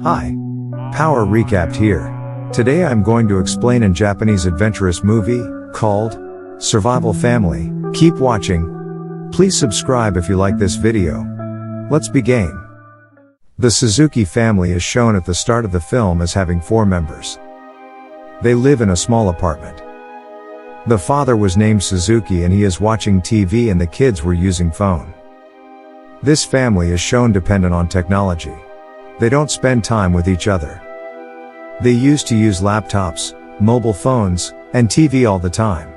Hi. Power Recapped here. Today I'm going to explain a Japanese adventurous movie called Survival Family. Keep watching. Please subscribe if you like this video. Let's begin. The Suzuki family is shown at the start of the film as having 4 members. They live in a small apartment. The father was named Suzuki and he is watching TV and the kids were using phone. This family is shown dependent on technology. They don't spend time with each other. They used to use laptops, mobile phones, and TV all the time.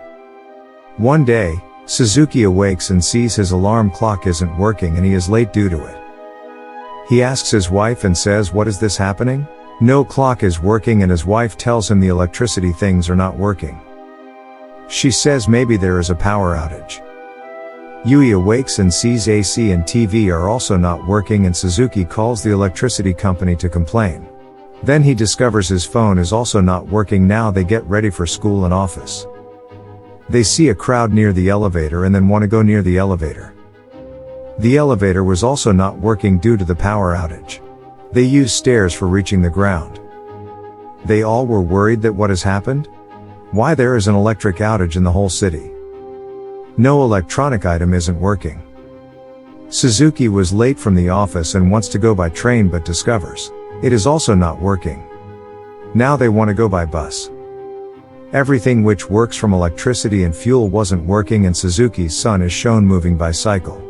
One day, Suzuki awakes and sees his alarm clock isn't working and he is late due to it. He asks his wife and says, "What is this happening? No clock is working," and his wife tells him the electricity things are not working. She says maybe there is a power outage. Yui awakes and sees AC and TV are also not working and Suzuki calls the electricity company to complain. Then he discovers his phone is also not working. Now they get ready for school and office. They see a crowd near the elevator and then want to go near the elevator. The elevator was also not working due to the power outage. They use stairs for reaching the ground. They all were worried that what has happened? Why there is an electric outage in the whole city? No electronic item isn't working. Suzuki was late from the office and wants to go by train but discovers it is also not working. Now they want to go by bus. Everything which works from electricity and fuel wasn't working and Suzuki's son is shown moving bicycle.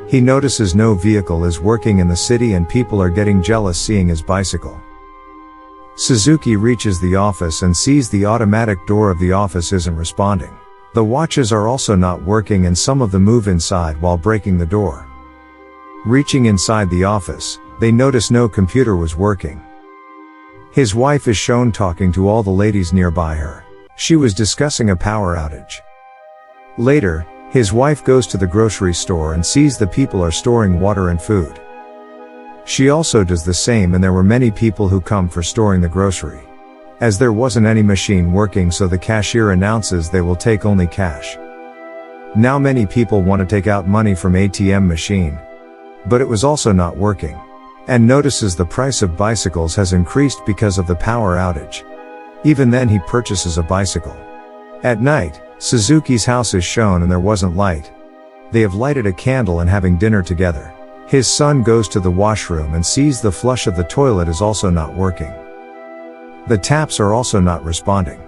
He notices no vehicle is working in the city and people are getting jealous seeing his bicycle. Suzuki reaches the office and sees the automatic door of the office isn't responding. The watches are also not working and some of them move inside while breaking the door. Reaching inside the office, they notice no computer was working. His wife is shown talking to all the ladies nearby her. She was discussing a power outage. Later, his wife goes to the grocery store and sees the people are storing water and food. She also does the same and there were many people who come for storing the grocery. As there wasn't any machine working so the cashier announces they will take only cash. Now many people want to take out money from ATM machine. But it was also not working. And notices the price of bicycles has increased because of the power outage. Even then he purchases a bicycle. At night, Suzuki's house is shown and there wasn't light. They have lighted a candle and having dinner together. His son goes to the washroom and sees the flush of the toilet is also not working. The taps are also not responding.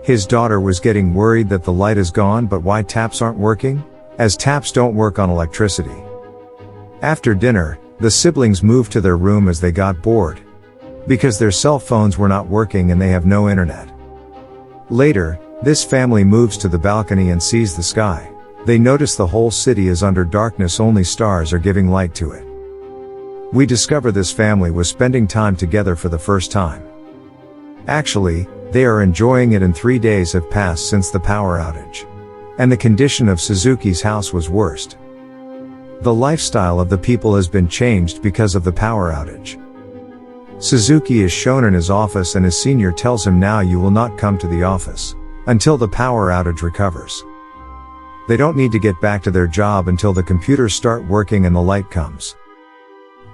His daughter was getting worried that the light is gone, but why taps aren't working? As taps don't work on electricity. After dinner, the siblings moved to their room as they got bored. Because their cell phones were not working and they have no internet. Later, this family moves to the balcony and sees the sky. They notice the whole city is under darkness, only stars are giving light to it. We discover this family was spending time together for the first time. Actually, they are enjoying it and 3 days have passed since the power outage. And the condition of Suzuki's house was worst. The lifestyle of the people has been changed because of the power outage. Suzuki is shown in his office and his senior tells him now you will not come to the office until the power outage recovers. They don't need to get back to their job until the computers start working and the light comes.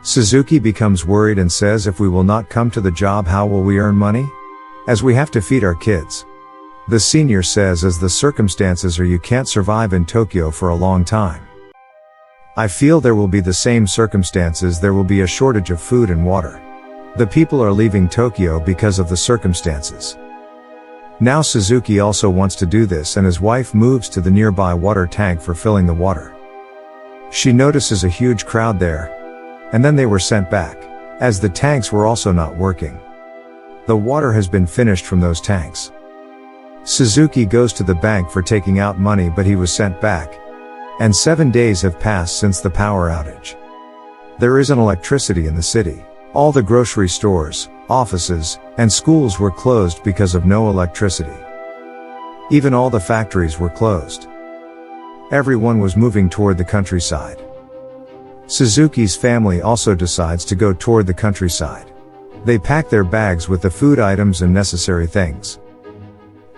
Suzuki becomes worried and says, "If we will not come to the job, how will we earn money? As we have to feed our kids." The senior says, "As the circumstances are, you can't survive in Tokyo for a long time. I feel there will be the same circumstances, there will be a shortage of food and water. The people are leaving Tokyo because of the circumstances." Now Suzuki also wants to do this and his wife moves to the nearby water tank for filling the water. She notices a huge crowd there. And then they were sent back, as the tanks were also not working. The water has been finished from those tanks. Suzuki goes to the bank for taking out money but he was sent back. And 7 days have passed since the power outage. There isn't electricity in the city. All the grocery stores, offices, and schools were closed because of no electricity. Even all the factories were closed. Everyone was moving toward the countryside. Suzuki's family also decides to go toward the countryside. They pack their bags with the food items and necessary things.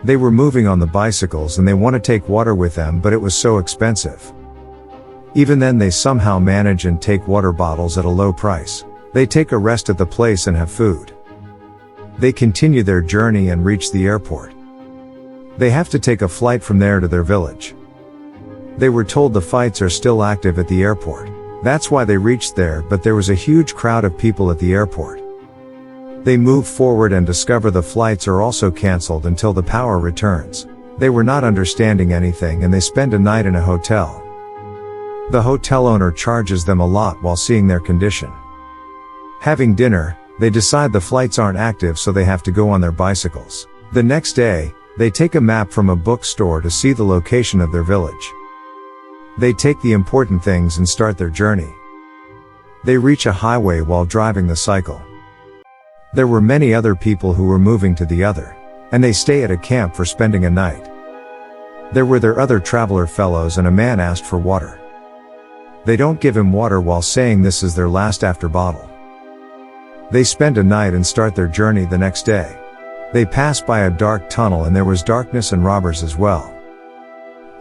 They were moving on the bicycles and they want to take water with them, but it was so expensive. Even then they somehow manage and take water bottles at a low price. They take a rest at the place and have food. They continue their journey and reach the airport. They have to take a flight from there to their village. They were told the fights are still active at the airport. That's why they reached there, but there was a huge crowd of people at the airport. They move forward and discover the flights are also cancelled until the power returns. They were not understanding anything and they spend a night in a hotel. The hotel owner charges them a lot while seeing their condition. Having dinner, they decide the flights aren't active, so they have to go on their bicycles. The next day, they take a map from a bookstore to see the location of their village. They take the important things and start their journey. They reach a highway while driving the cycle. There were many other people who were moving to the other, and they stay at a camp for spending a night. There were their other traveler fellows, and a man asked for water. They don't give him water while saying this is their last after bottle. They spend a night and start their journey the next day. They pass by a dark tunnel and there was darkness and robbers as well.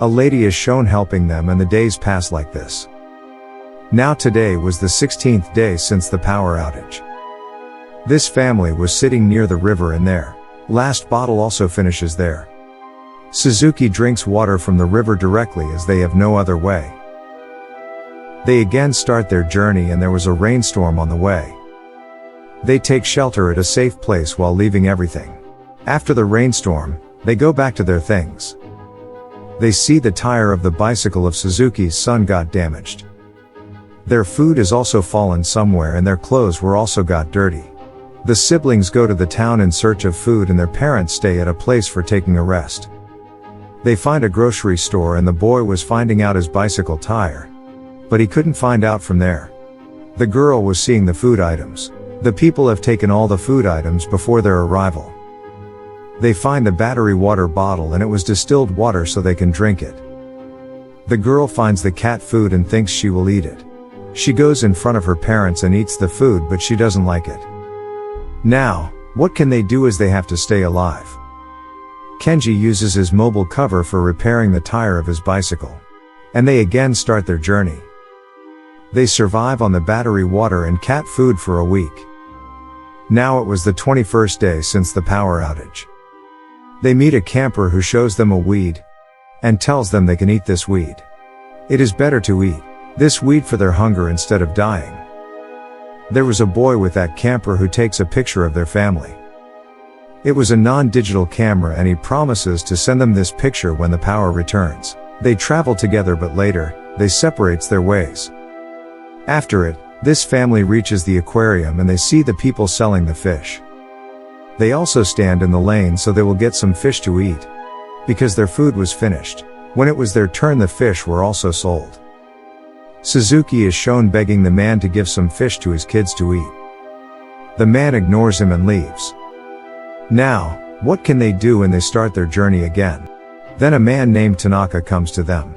A lady is shown helping them and the days pass like this. Now today was the 16th day since the power outage. This family was sitting near the river and their last bottle also finishes there. Suzuki drinks water from the river directly as they have no other way. They again start their journey and there was a rainstorm on the way. They take shelter at a safe place while leaving everything. After the rainstorm, they go back to their things. They see the tire of the bicycle of Suzuki's son got damaged. Their food has also fallen somewhere and their clothes were also got dirty. The siblings go to the town in search of food and their parents stay at a place for taking a rest. They find a grocery store and the boy was finding out his bicycle tire. But he couldn't find out from there. The girl was seeing the food items. The people have taken all the food items before their arrival. They find the battery water bottle and it was distilled water so they can drink it. The girl finds the cat food and thinks she will eat it. She goes in front of her parents and eats the food, but she doesn't like it. Now, what can they do as they have to stay alive? Kenji uses his mobile cover for repairing the tire of his bicycle. And they again start their journey. They survive on the battery water and cat food for a week. Now it was the 21st day since the power outage. They meet a camper who shows them a weed and tells them they can eat this weed. It is better to eat this weed for their hunger instead of dying. There was a boy with that camper who takes a picture of their family. It was a non-digital camera and he promises to send them this picture when the power returns. They travel together, but later, they separates their ways. After it, this family reaches the aquarium and they see the people selling the fish. They also stand in the lane so they will get some fish to eat. Because their food was finished. When it was their turn, the fish were also sold. Suzuki is shown begging the man to give some fish to his kids to eat. The man ignores him and leaves. Now, what can they do when they start their journey again? Then a man named Tanaka comes to them.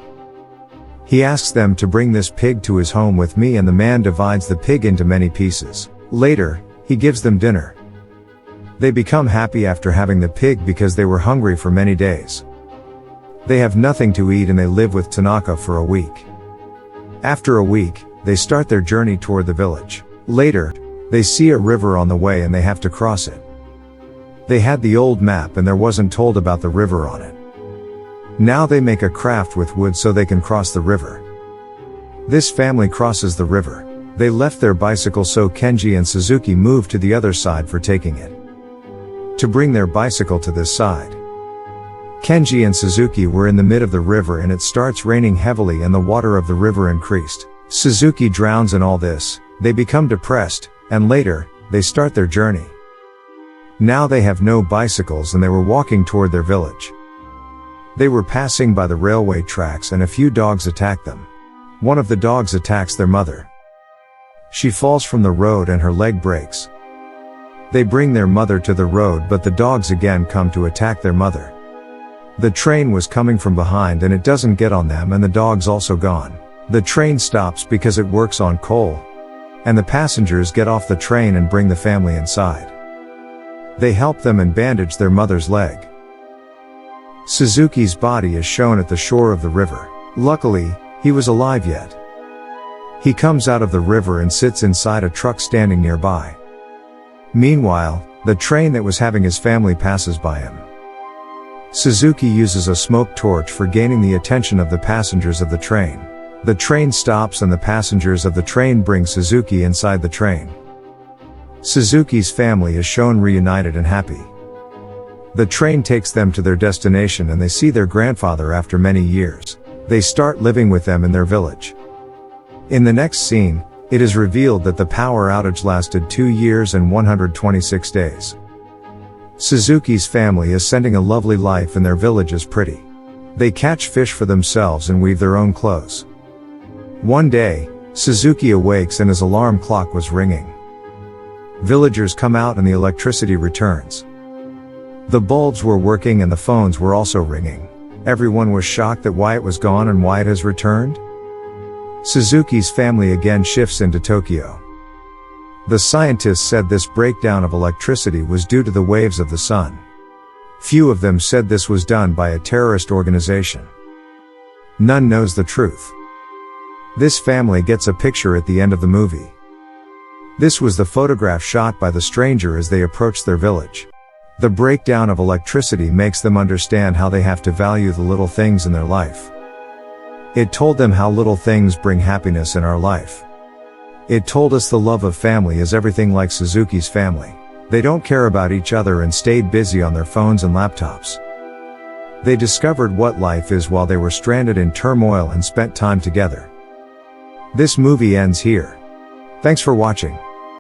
He asks them to bring this pig to his home with me, and the man divides the pig into many pieces. Later, he gives them dinner. They become happy after having the pig because they were hungry for many days. They have nothing to eat and they live with Tanaka for a week. After a week, they start their journey toward the village. Later, they see a river on the way and they have to cross it. They had the old map and there wasn't told about the river on it. Now they make a craft with wood so they can cross the river. This family crosses the river. They left their bicycle, so Kenji and Suzuki moved to the other side for taking it. To bring their bicycle to this side. Kenji and Suzuki were in the mid of the river and it starts raining heavily and the water of the river increased. Suzuki drowns in all this. They become depressed, and later, they start their journey. Now they have no bicycles and they were walking toward their village. They were passing by the railway tracks and a few dogs attack them. One of the dogs attacks their mother. She falls from the road and her leg breaks. They bring their mother to the road, but the dogs again come to attack their mother. The train was coming from behind and it doesn't get on them, and the dog's also gone. The train stops because it works on coal. And the passengers get off the train and bring the family inside. They help them and bandage their mother's leg. Suzuki's body is shown at the shore of the river. Luckily, he was alive yet. He comes out of the river and sits inside a truck standing nearby. Meanwhile, the train that was having his family passes by him. Suzuki uses a smoke torch for gaining the attention of the passengers of the train. The train stops and the passengers of the train bring Suzuki inside the train. Suzuki's family is shown reunited and happy. The train takes them to their destination and they see their grandfather after many years. They start living with them in their village. In the next scene, it is revealed that the power outage lasted 2 years and 126 days. Suzuki's family is sending a lovely life and their village is pretty. They catch fish for themselves and weave their own clothes. One day, Suzuki awakes and his alarm clock was ringing. Villagers come out and the electricity returns. The bulbs were working and the phones were also ringing. Everyone was shocked that why it was gone and why it has returned. Suzuki's family again shifts into Tokyo. The scientists said this breakdown of electricity was due to the waves of the sun. Few of them said this was done by a terrorist organization. None knows the truth. This family gets a picture at the end of the movie. This was the photograph shot by the stranger as they approached their village. The breakdown of electricity makes them understand how they have to value the little things in their life. It told them how little things bring happiness in our life. It told us the love of family is everything, like Suzuki's family. They don't care about each other and stayed busy on their phones and laptops. They discovered what life is while they were stranded in turmoil and spent time together. This movie ends here. Thanks for watching.